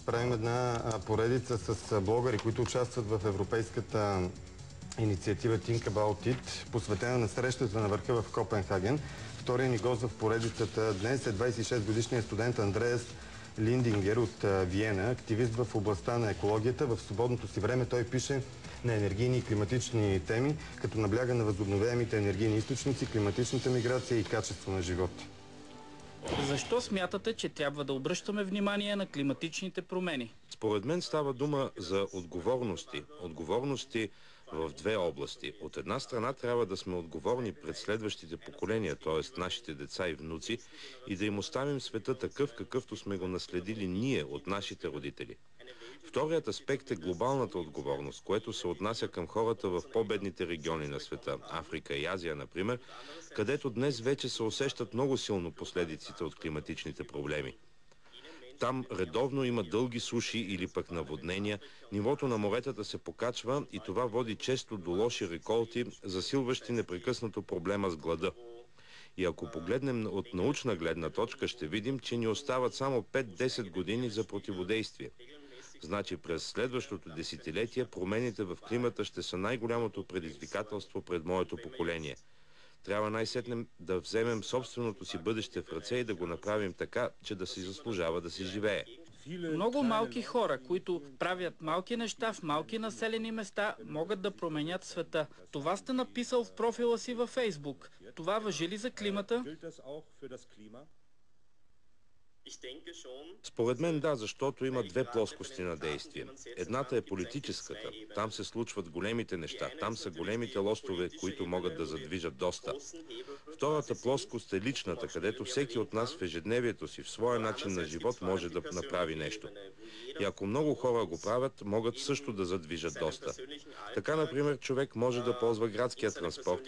правим една поредица с блогъри, които участват в европейската инициатива Think About It, посветена на срещата на върха в Копенхаген. Втория ни гост в поредицата днес е 26-годишният студент Андреас Линдингер от Виена, активист в областта на екологията. В свободното си време той пише на енергийни и климатични теми, като набляга на възобновяемите енергийни източници, климатичната миграция и качество на живота. Защо смятате, че трябва да обръщаме внимание на климатичните промени? Според мен става дума за отговорности. Отговорности в две области. От една страна трябва да сме отговорни пред следващите поколения, т.е. нашите деца и внуци, и да им оставим света такъв, какъвто сме го наследили ние от нашите родители. Вторият аспект е глобалната отговорност, което се отнася към хората в по-бедните региони на света, Африка и Азия, например, където днес вече се усещат много силно последиците от климатичните проблеми. Там редовно има дълги суши или пък наводнения, нивото на моретата се покачва и това води често до лоши реколти, засилващи непрекъснато проблема с глада. И ако погледнем от научна гледна точка, ще видим, че ни остават само 5-10 години за противодействие. Значи през следващото десетилетие промените в климата ще са най-голямото предизвикателство пред моето поколение. Трябва най-сетне да вземем собственото си бъдеще в ръце и да го направим така, че да си заслужава да си живее. Много малки хора, които правят малки неща в малки населени места, могат да променят света. Това сте написал в профила си във Фейсбук. Това важи ли за климата? Според мен да, защото има две плоскости на действие. Едната е политическата. Там се случват големите неща. Там са големите лостове, които могат да задвижат доста. Втората плоскост е личната, където всеки от нас в ежедневието си, в своя начин на живот може да направи нещо. И ако много хора го правят, могат също да задвижат доста. Така, например, човек може да ползва градския транспорт,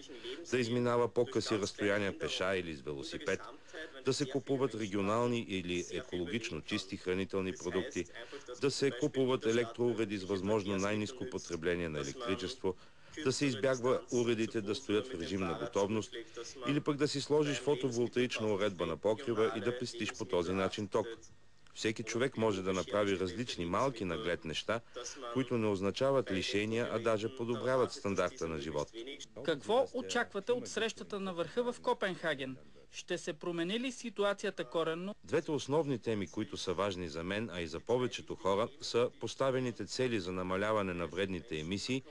да изминава по-къси разстояния пеша или с велосипед, да се купуват регионални или екологично чисти хранителни продукти, да се купуват електроуреди с възможно най-ниско потребление на електричество, да се избягва уредите да стоят в режим на готовност или пък да си сложиш фотоволтаична уредба на покрива и да пестиш по този начин ток. Всеки човек може да направи различни малки наглед неща, които не означават лишения, а даже подобряват стандарта на живот. Какво очаквате от срещата на върха в Копенхаген? Ще се промени ли ситуацията коренно? Двете основни теми, които са важни за мен, а и за повечето хора, са поставените цели за намаляване на вредните емисии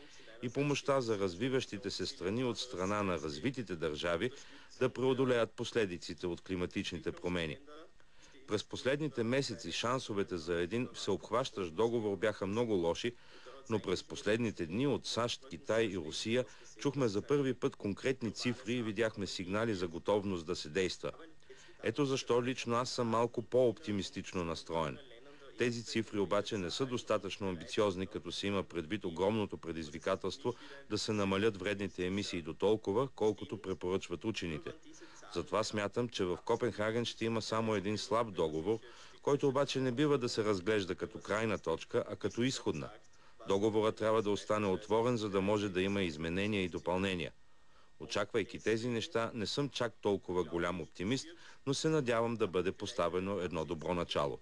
и помощта за развиващите се страни от страна на развитите държави да преодолеят последиците от климатичните промени. През последните месеци шансовете за един всеобхващащ договор бяха много лоши, но през последните дни от САЩ, Китай и Русия чухме за първи път конкретни цифри и видяхме сигнали за готовност да се действа. Ето защо лично аз съм малко по-оптимистично настроен. Тези цифри обаче не са достатъчно амбициозни, като се има предвид огромното предизвикателство да се намалят вредните емисии до толкова, колкото препоръчват учените. Затова смятам, че в Копенхаген ще има само един слаб договор, който обаче не бива да се разглежда като крайна точка, а като изходна. Договорът трябва да остане отворен, за да може да има изменения и допълнения. Очаквайки тези неща, не съм чак толкова голям оптимист, но се надявам да бъде поставено едно добро начало.